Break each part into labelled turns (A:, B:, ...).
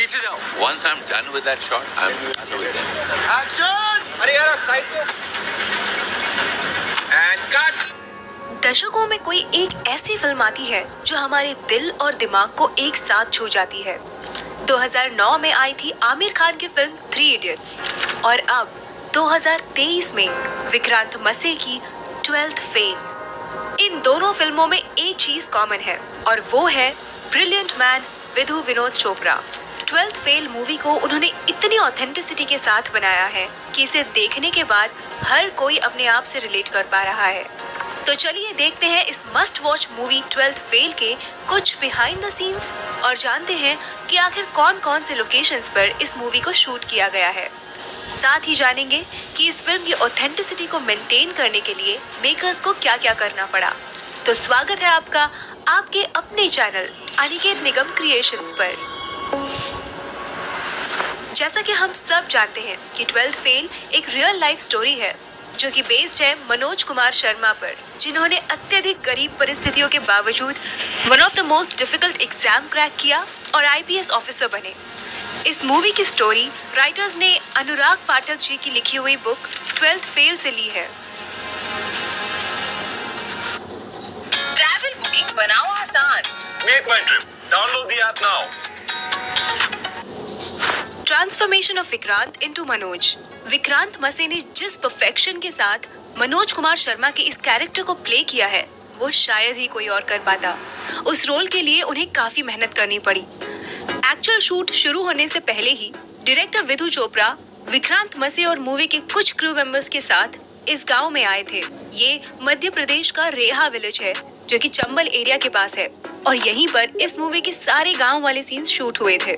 A: पीछे जाओ।
B: Once I'm done with that shot, I'm done with them.
A: Action! अरे यार आप साइड पे। And cut!
C: दशकों में कोई एक ऐसी फिल्म आती है जो हमारे दिल और दिमाग को एक साथ छू जाती है। 2009 में आई थी आमिर खान की फिल्म 3 इडियट्स और अब 2023 में विक्रांत मसे की 12th फेल। इन दोनों फिल्मों में एक चीज कॉमन है और वो है brilliant man Vidhu Vinod Chopra. 12th fail movie को उन्होंने इतनी ऑथेंटिसिटी के साथ बनाया है कि इसे देखने के बाद हर कोई अपने आप से रिलेट कर पा रहा है। तो चलिए देखते हैं इस must watch movie 12th fail के कुछ बिहाइंड द सीन्स और जानते हैं कि आखिर कौन कौन से लोकेशंस पर इस मूवी को शूट किया गया है। साथ ही जानेंगे कि इस फिल्म की ऑथेंटिसिटी को मेंटेन करने के लिए मेकर्स को क्या क्या करना पड़ा। तो स्वागत है आपका आपके अपने चैनल अनिकेत निगम क्रिएशंस पर। जैसा कि हम सब जानते हैं कि 12th फेल एक रियल लाइफ स्टोरी है जो कि बेस्ड है मनोज कुमार शर्मा पर, जिन्होंने अत्यधिक गरीब परिस्थितियों के बावजूद one of the most difficult exam crack किया और आईपीएस ऑफिसर बने। इस मूवी की स्टोरी राइटर्स ने अनुराग पाठक जी की लिखी हुई बुक 12th फेल से ली है।
D: ट्रैवल बुकिंग बनाओ आसान।
A: Make my trip. Download the app now.
C: Transformation of Vikrant into Manoj. Vikrant मसे ने जिस परफेक्शन के साथ मनोज कुमार शर्मा के इस कैरेक्टर को प्ले किया है वो शायद ही कोई और कर पाता। उस रोल के लिए उन्हें काफी मेहनत करनी पड़ी। एक्चुअल शूट शुरू होने से पहले ही डायरेक्टर विधु चोपड़ा विक्रांत मसे और मूवी के कुछ क्रू मेंबर्स के साथ इस गांव में आए थे। ये मध्य प्रदेश का रेहा विलेज है जो कि चंबल एरिया के पास है और यहीं पर इस मूवी के सारे गांव वाले सीन्स शूट हुए थे।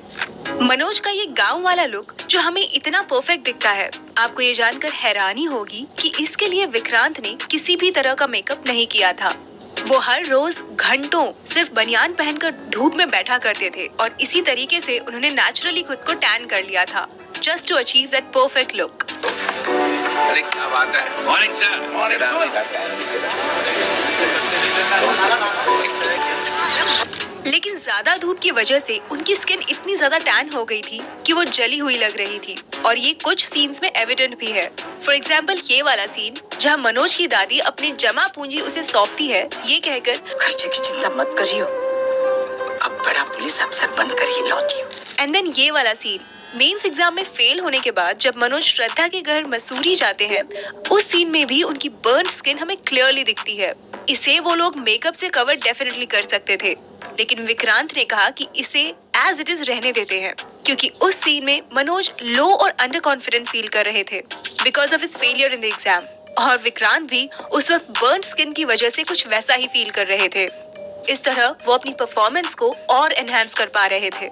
C: मनोज का ये गांव वाला लुक जो हमें इतना परफेक्ट दिखता है, आपको ये जानकर हैरानी होगी कि इसके लिए विक्रांत ने किसी भी तरह का मेकअप नहीं किया था। वो हर रोज घंटों सिर्फ बनियान पहनकर धूप में बैठा करते थे और इसी तरीके से उन्होंने नेचुरली खुद को टैन कर लिया था just to achieve that perfect look.
B: अरे क्या बात है? Morning sir.
C: लेकिन ज्यादा धूप की वजह से उनकी स्किन इतनी ज्यादा टैन हो गई थी कि वो जली हुई लग रही थी और ये कुछ सीन्स में एविडेंट भी है। फॉर एग्जाम्पल ये वाला सीन जहाँ मनोज की दादी अपनी जमा पूंजी उसे सौंपती है ये कहकर
D: खर्चे की चिंता मत करियो, अब बड़ा पुलिस अफसर बनकर ही लौटियो।
C: एंड देन ये वाला सीन मेंस एग्जाम में फेल होने के बाद जब मनोज श्रद्धा के घर मसूरी जाते हैं, उस सीन में भी उनकी बर्न स्किन हमें क्लियरली दिखती है। इसे वो लोग मेकअप से कवर डेफिनेटली कर सकते थे, लेकिन विक्रांत ने कहा कि इसे एज इट इज रहने देते हैं क्योंकि उस सीन में मनोज लो और अंडर कॉन्फिडेंट फील कर रहे थे because of his failure in the exam और विक्रांत भी उस वक्त बर्न स्किन की वजह से कुछ वैसा ही फील कर रहे थे। इस तरह वो अपनी परफॉर्मेंस को और एनहांस कर पा रहे थे।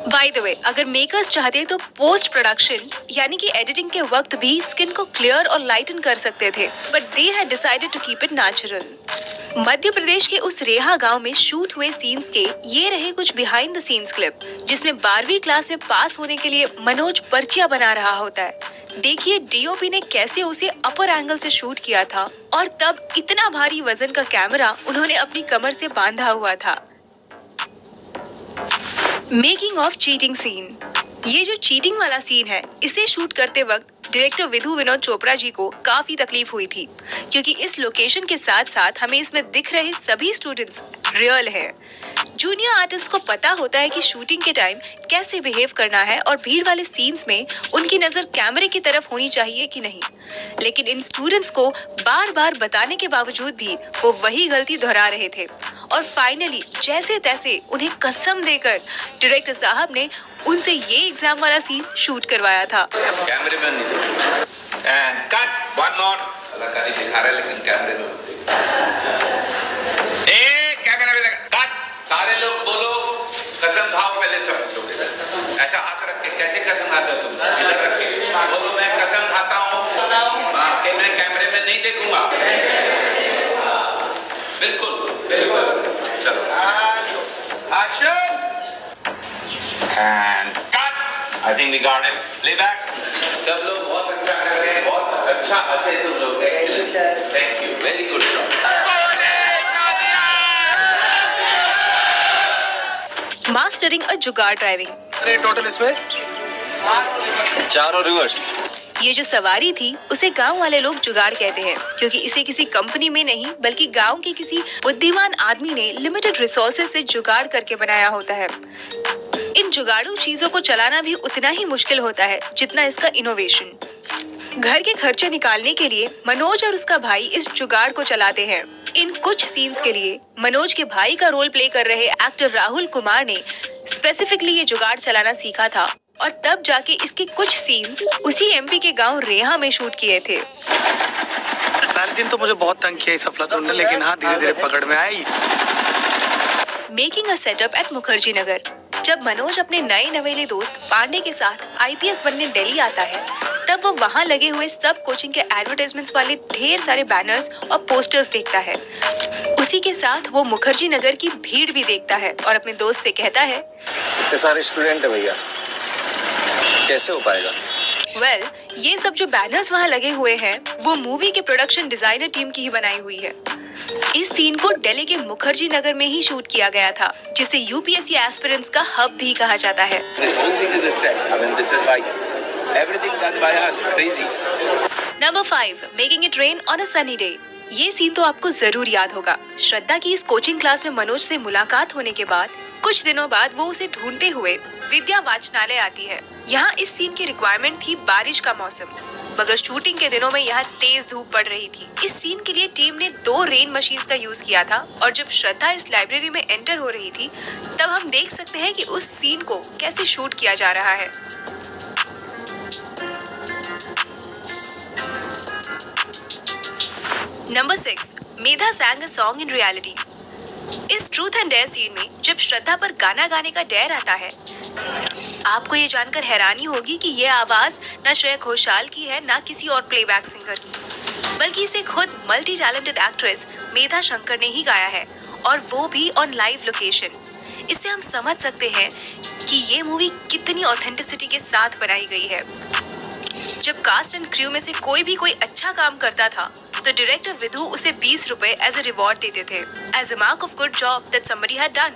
C: बाय द वे, अगर मेकर्स चाहते तो पोस्ट प्रोडक्शन यानी कि एडिटिंग के वक्त भी स्किन को क्लियर और लाइटन कर सकते थे, but they had decided to keep it natural. Madhya Pradesh के उस रेहा गांव में शूट हुए सीन्स के ये रहे कुछ बिहाइंड द सीन्स क्लिप जिसमें 12वीं क्लास में पास होने के लिए मनोज पर्चियां बना रहा होता है। देखिए डीओपी ने कैसे उसे अपर एंगल से शूट किया था और तब इतना भारी वजन का कैमरा उन्होंने अपनी कमर से बांधा हुआ था। Making of cheating scene. ये जो चीटिंग वाला सीन है इसे शूट करते वक्त डायरेक्टर विधु विनोद चोपड़ा जी को काफी तकलीफ हुई थी क्योंकि इस लोकेशन के साथ साथ हमें इसमें दिख रहे सभी स्टूडेंट्स रियल है। जूनियर आर्टिस्ट को पता होता है कि शूटिंग के टाइम कैसे बिहेव करना है और भीड़ वाले सीन्स में उनकी नजर कैमरे की तरफ होनी चाहिए कि नहीं, लेकिन इन स्टूडेंट्स को बार बार बताने के बावजूद भी वो वही गलती दोहरा रहे थे और फाइनली जैसे तैसे उन्हें कसम देकर डायरेक्टर साहब ने उनसे ये एग्जाम वाला सीन शूट करवाया था।
B: Cameraman and cut one more. कलाकारी दिखा रहा है लेकिन कैमरे में कैमरा में कट। सारे लोग बोलो कसम खाओ पहले सब लोग। ऐसा हाथ रख के कैसे कसम खाते हो तुम? इधर रख के बोलो मैं कसम खाता हूँ कि मैं कैमरे में नहीं देखूंगा। बिल्कुल बिल्कुल। चलो action and cut. I think we got it. Play back. सब लोग बहुत अच्छा कर रहे हैं, बहुत अच्छा हंसे तुम लोग। Excellent. Thank you. Very good job.
C: Mastering a जुगाड़ ड्राइविंग।
E: अरे टोटल इसमें 4 और रिवर्स।
C: ये जो सवारी थी उसे गांव वाले लोग जुगाड़ कहते हैं, क्योंकि इसे किसी कंपनी में नहीं बल्कि गांव के किसी बुद्धिमान आदमी ने लिमिटेड रिसोर्सेज से जुगाड़ करके बनाया होता है। इन जुगाड़ू चीजों को चलाना भी उतना ही मुश्किल होता है जितना इसका इनोवेशन। घर के खर्चे निकालने के लिए मनोज और उसका भाई इस जुगाड़ को चलाते हैं। इन कुछ सीन्स के लिए मनोज के भाई का रोल प्ले कर रहे एक्टर राहुल कुमार ने स्पेसिफिकली ये जुगाड़ चलाना सीखा था और तब जाके इसके कुछ सीन्स उसी एमपी के गांव रेहा में शूट किए थे।
E: पहले दिन तो मुझे बहुत तंग किया इस अफलातून ने, लेकिन हाँ धीरे धीरे पकड़ में आई।
C: Making a setup at Mukherjee Nagar. जब मनोज अपने नए नवेले दोस्त पांडे के साथ आईपीएस बनने दिल्ली आता है, तब वो वहाँ लगे हुए सब कोचिंग के एडवर्टाइजमेंट्स वाले ढेर सारे बैनर्स और पोस्टर्स देखता है। उसी के साथ वो मुखर्जी नगर की भीड़ भी देखता है और अपने दोस्त से कहता है,
E: इतने सारे स्टूडेंट है भैया, कैसे हो पाएगा?
C: वेल, ये सब जो बैनर्स वहाँ लगे हुए हैं वो मूवी के प्रोडक्शन डिजाइनर टीम की ही बनाई हुई है। इस सीन को दिल्ली के मुखर्जी नगर में ही शूट किया गया था, जिसे यूपीएससी एस्पिरेंट्स का हब भी कहा जाता है। Number 5, making it rain on a sunny day. ये सीन तो आपको जरूर याद होगा। श्रद्धा की इस कोचिंग क्लास में मनोज से मुलाकात होने के बाद कुछ दिनों बाद वो उसे ढूंढते हुए विद्या वाचनालय आती है। यहाँ इस सीन की रिक्वायरमेंट थी बारिश का मौसम, मगर शूटिंग के दिनों में यहाँ तेज धूप पड़ रही थी। इस सीन के लिए टीम ने 2 रेन मशीन्स का यूज किया था और जब श्रद्धा इस लाइब्रेरी में एंटर हो रही थी तब हम देख सकते हैं कि उस सीन को कैसे शूट किया जा रहा है। Number 6, Medha sang a song in reality। इस ट्रूथ एंड डेयर सीन में जब श्रद्धा पर गाना गाने का डेयर आता है, आपको ये जानकर हैरानी होगी कि ये आवाज न श्रेया घोषाल की है न किसी और प्लेबैक सिंगर की, बल्कि इसे खुद मल्टी टैलेंटेड एक्ट्रेस मेधा शंकर ने ही गाया है, और वो भी ऑन लाइव लोकेशन। इससे हम समझ सकते हैं कि ये मूवी कितनी ऑथेंटिसिटी के साथ बनाई गई है। जब कास्ट एंड क्रू में से कोई भी कोई अच्छा काम करता था तो डायरेक्टर विधु उसे 20 रुपए एज अ रिवॉर्ड देते थे, as a mark of good job that somebody had done.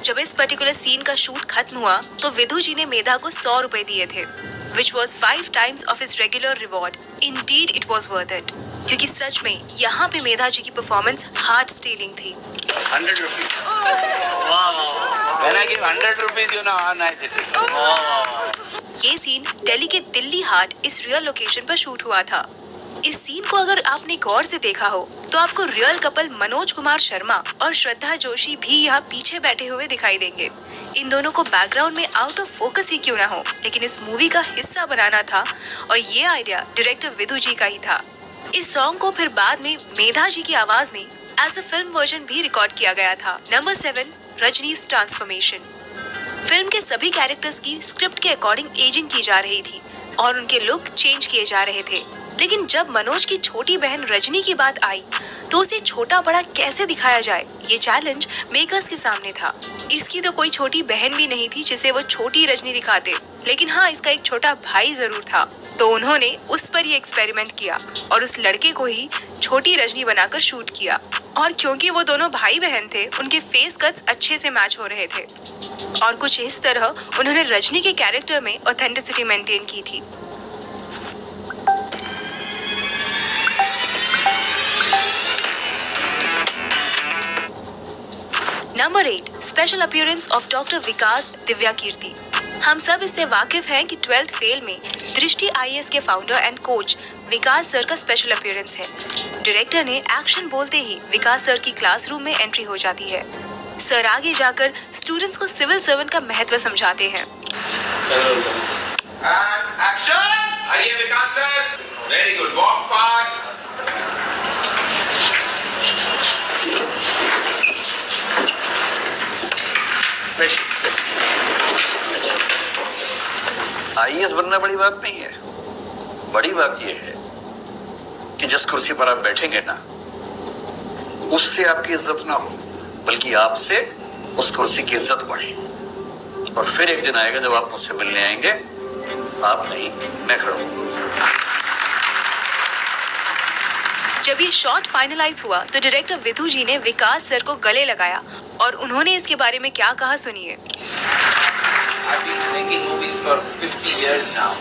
C: जब इस पर्टिकुलर सीन का शूट खत्म हुआ तो विधु जी ने मेधा को 100 रुपए दिए थे, which was 5 times of his regular reward. Indeed, it was worth it. क्योंकि सच में यहाँ पे मेधा जी की परफॉर्मेंस हार्ट स्टीलिंग थी।
B: 100 rupees. When I give 100 rupees, you know how nice it is.
C: ये सीन दिल्ली के दिल्ली हाट इस रियल लोकेशन पर शूट हुआ था। इस सीन को अगर आपने गौर से देखा हो तो आपको रियल कपल मनोज कुमार शर्मा और श्रद्धा जोशी भी यहाँ पीछे बैठे हुए दिखाई देंगे। इन दोनों को बैकग्राउंड में आउट ऑफ फोकस ही क्यों ना हो, लेकिन इस मूवी का हिस्सा बनाना था और ये आइडिया डायरेक्टर विधु जी का ही था। इस सॉन्ग को फिर बाद में मेधा जी की आवाज में एज अ फिल्म वर्जन भी रिकॉर्ड किया गया था। Number 7, रजनी's transformation. फिल्म के सभी कैरेक्टर्स की स्क्रिप्ट के अकॉर्डिंग एजिंग की जा रही थी और उनके लुक चेंज किए जा रहे थे, लेकिन जब मनोज की छोटी बहन रजनी की बात आई तो उसे छोटा बड़ा कैसे दिखाया जाए, ये चैलेंज मेकर्स के सामने था। इसकी तो कोई छोटी बहन भी नहीं थी जिसे वो छोटी रजनी दिखाते, लेकिन हाँ इसका एक छोटा भाई जरूर था, तो उन्होंने उस पर ही एक्सपेरिमेंट किया और उस लड़के को ही छोटी रजनी बनाकर शूट किया। और क्योंकि वो दोनों भाई बहन थे, उनके फेस कट्स अच्छे से मैच हो रहे थे और कुछ इस तरह उन्होंने रजनी के कैरेक्टर में ऑथेंटिसिटी मेंटेन की थी। Number 8, special appearance of doctor Vikas Divyakirti. हम सब इससे वाकिफ हैं कि 12th फेल में दृष्टि आईएएस के founder and coach Vikas sir का स्पेशल अपीयरेंस है। डायरेक्टर ने एक्शन बोलते ही विकास सर की क्लासरूम में एंट्री हो जाती है। सर आगे जाकर स्टूडेंट्स को सिविल सर्वेंट का महत्व समझाते हैं।
B: एक्शन! आइए Vikas sir, very good, walk fast.
F: IAS बनना बड़ी बात नहीं है, बड़ी बात यह है कि जिस कुर्सी पर आप बैठेंगे ना, उससे आपकी इज्जत ना हो, बल्कि आपसे उस कुर्सी की इज्जत बढ़े। और फिर एक दिन आएगा जब आप मुझसे मिलने आएंगे, आप नहीं मैं खड़ा हूं।
C: जब ये शॉट फाइनलाइज हुआ तो डायरेक्टर विधु जी ने विकास सर को गले लगाया और उन्होंने इसके बारे में क्या कहा सुनिए।
B: for 50 years now.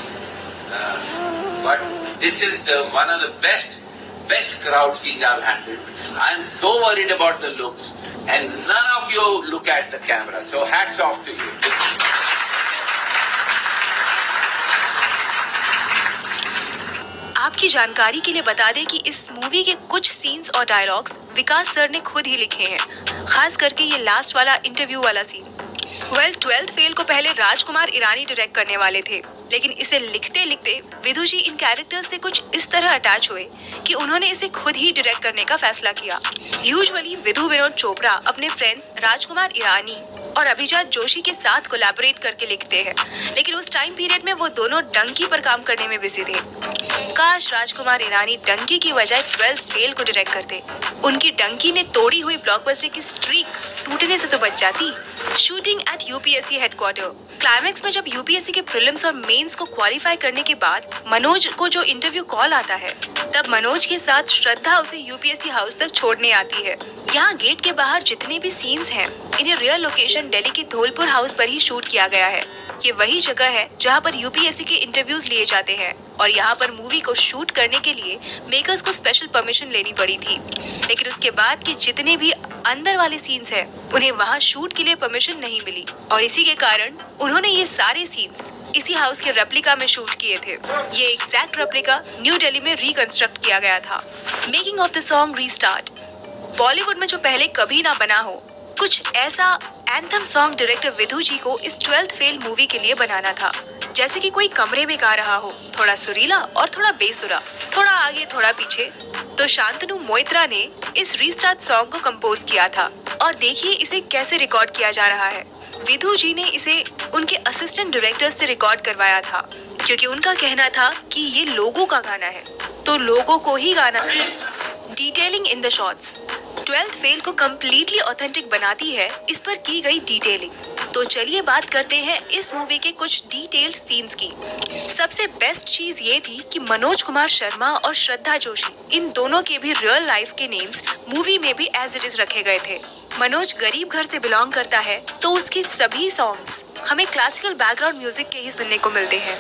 B: But this is one of the best crowd scenes I've handled. I am so worried about the looks, and none of you look at the camera. So hats off to you.
C: आपकी जानकारी के लिए बता दें कि इस movie के कुछ सीन्स और डायलॉग्स विकास सर ने खुद ही लिखे हैं, खास करके ये लास्ट वाला इंटरव्यू वाला सीन। 12th फेल को पहले राजकुमार ईरानी डायरेक्ट करने वाले थे, लेकिन इसे लिखते लिखते विधु जी इन कैरेक्टर्स से कुछ इस तरह अटैच हुए कि उन्होंने इसे खुद ही डायरेक्ट करने का फैसला किया। यूजुअली विधु विनोद चोपड़ा अपने फ्रेंड्स राजकुमार ईरानी और अभिजात जोशी के साथ कोलैबोरेट करके लिखते हैं, लेकिन उस टाइम पीरियड में वो दोनों डंकी पर काम करने में बिजी थे। काश राजकुमार ईरानी डंकी की बजाय 12th फेल को डायरेक्ट करते। उनकी डंकी ने तोड़ी हुई ब्लॉकबस्टर की स्ट्रीक टूटने से तो बच जाती। Shooting at UPSC headquarter. Climax में जब यूपीएससी के प्रीलिम्स और मेंस को क्वालिफाई करने के बाद मनोज को जो इंटरव्यू कॉल आता है, तब मनोज के साथ श्रद्धा उसे यूपीएससी हाउस तक छोड़ने आती है। यहाँ गेट के बाहर जितने भी सीन्स हैं, इन्हें रियल लोकेशन दिल्ली के धौलपुर हाउस पर ही शूट किया गया है। ये वही जगह है जहाँ पर यूपीएससी के इंटरव्यूज लिए जाते हैं, और यहाँ पर मूवी को शूट करने के लिए मेकर्स को स्पेशल परमिशन लेनी पड़ी थी। लेकिन उसके बाद के जितने भी अंदर वाले सीन्स हैं, उन्हें वहाँ शूट के लिए परमिशन नहीं मिली, और इसी के कारण उन्होंने ये सारे सीन्स इसी हाउस के रेप्लिका में शूट किए थे। ये एग्जैक्ट रेप्लिका न्यू दिल्ली में रिकंस्ट्रक्ट किया गया था। Making of the song restart. Bollywood में जो पहले कभी ना बना हो, कुछ ऐसा एंथम सॉन्ग डायरेक्टर विधु जी को इस 12th फेल मूवी के लिए बनाना था। जैसे कि कोई कमरे में गा रहा हो, थोड़ा सुरीला और थोड़ा बेसुरा, थोड़ा आगे थोड़ा पीछे। तो शांतनु मोइत्रा ने इस रीस्टार्ट सॉन्ग को कंपोज किया था, और देखिए इसे कैसे रिकॉर्ड किया जा रहा है। विधु जी ने इसे उनके असिस्टेंट डायरेक्टर से रिकॉर्ड करवाया था, क्योंकि उनका कहना था कि ये लोगों का गाना है, तो लोगों को ही गाना है। Detailing in the shots. 12th fail को कम्प्लीटली ऑथेंटिक बनाती है इस पर की गई डिटेलिंग। तो चलिए बात करते हैं इस मूवी के कुछ डिटेल्ड सीन्स की। सबसे बेस्ट चीज ये थी कि मनोज कुमार शर्मा और श्रद्धा जोशी, इन दोनों के भी रियल लाइफ के नेम्स मूवी में भी एज इट इज रखे गए थे। मनोज गरीब घर से बिलोंग करता है, तो उसके सभी सॉन्ग्स हमें क्लासिकल बैकग्राउंड म्यूजिक के ही सुनने को मिलते हैं।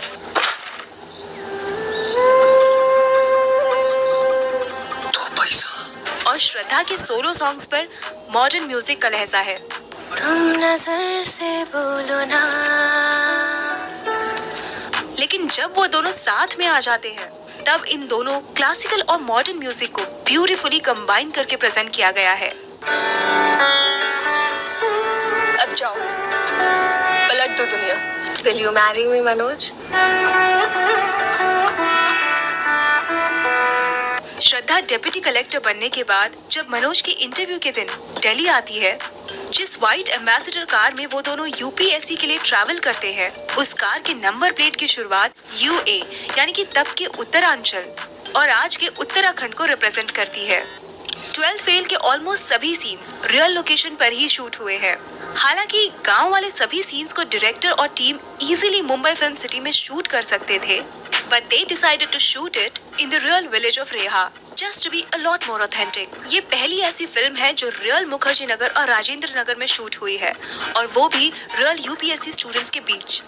C: और श्रद्धा के सोलो सॉन्ग्स पर मॉडर्न म्यूजिक का लहजा है। तुम नजर से बोलो ना। लेकिन जब वो दोनों साथ में आ जाते हैं, तब इन दोनों क्लासिकल और मॉडर्न म्यूजिक को ब्यूटीफुली कंबाइन करके प्रेजेंट किया गया है।
G: अब जाओ, पलट दो दुनिया। Will you marry me, Manoj?
C: Shraddha deputy collector बनने के बाद जब मनोज के इंटरव्यू के दिन दिल्ली आती है, जिस व्हाइट एम्बेसडर कार में वो दोनों यूपीएससी के लिए ट्रैवल करते हैं, उस कार के नंबर प्लेट की शुरुआत यूए यानी कि तब के उत्तरांचल और आज के उत्तराखंड को रिप्रेजेंट करती है। 12th फेल के ऑलमोस्ट सभी सीन्स रियल लोकेशन पर ही शूट हुए हैं। हालांकि गांव वाले सभी सीन्स को डायरेक्टर और team easily Mumbai film city में शूट कर सकते थे, but they decided to shoot it in the real village of Reha, just to be a lot more authentic. ये पहली ऐसी फिल्म है जो रियल मुखर्जी नगर और राजेंद्र नगर में शूट हुई है, और वो भी रियल यूपीएससी स्टूडेंट्स के बीच।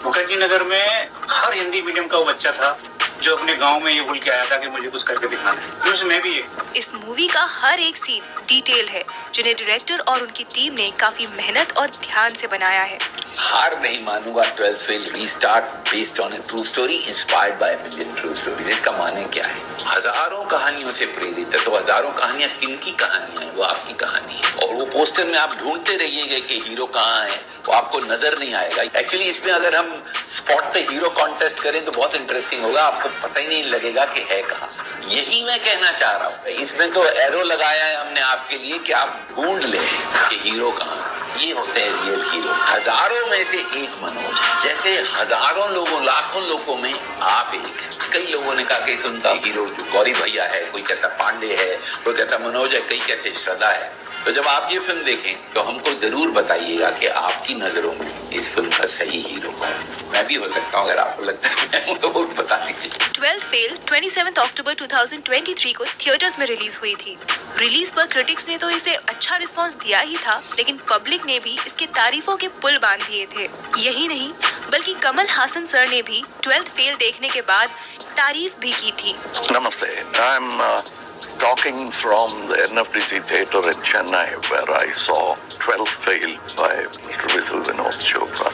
H: मुखर्जी नगर में हर हिंदी मीडियम का वो बच्चा था जो अपने गांव में ये बोल के आया था कि मुझे कुछ करके दिखाना है। उसमें भी
C: इस मूवी का हर एक सीन डिटेल है, जिन्हें डायरेक्टर और उनकी टीम ने काफी मेहनत और ध्यान से बनाया है।
B: हार नहीं मानूंगा 12th fail restart based on A true story inspired by million true stories. इसका माने क्या है? हजारों कहानियों से प्रेरित है, तो हजारों कहानियां किनकी कहानियां हैं? वो आपकी कहानी है। और वो पोस्टर में आप ढूंढते रहिएगा कि हीरो कहाँ है, वो आपको नजर नहीं आएगा। एक्चुअली इसमें अगर हम स्पॉट पे हीरो कॉन्टेस्ट करें तो बहुत इंटरेस्टिंग होगा, आपको पता ही नहीं लगेगा कि है कहाँ से। यही मैं कहना चाह रहा हूँ। इसमें तो एरो लगाया है हमने आपके लिए कि आप ढूंढ लें कि हीरो कहाँ। ये होते हैं रियल हीरो। हजारों में से एक मनोज, जैसे हजारों लोगों लाखों लोगों में आप एक हैं। कई लोगों ने कहा कि सुनता हीरो जो गौरी भैया है, कोई कहता पांडे है, कोई कहता मनोज है, कई कहते श्रद्धा है। तो जब आप ये फिल्म देखें तो हमको जरूर बताइएगा कि आपकी नजरों में इस फिल्म का सही हीरो कौन है। मैं भी हो सकता हूँ, अगर आपको लगता है तो वो बता दीजिए।
C: 12th फेल 27 अक्टूबर 2023 को थिएटर्स में रिलीज हुई थी। रिलीज पर क्रिटिक्स ने तो इसे अच्छा रिस्पांस दिया ही था, लेकिन पब्लिक ने भी इसके तारीफों के पुल बांध दिए थे। यही नहीं बल्कि कमल हासन सर ने भी 12th फेल देखने के बाद तारीफ भी की थी।
I: Namaste. I'm talking from the NFDC Theatre in Chennai, where I saw 12th Fail by Mr. Vidhu Vinod Chopra.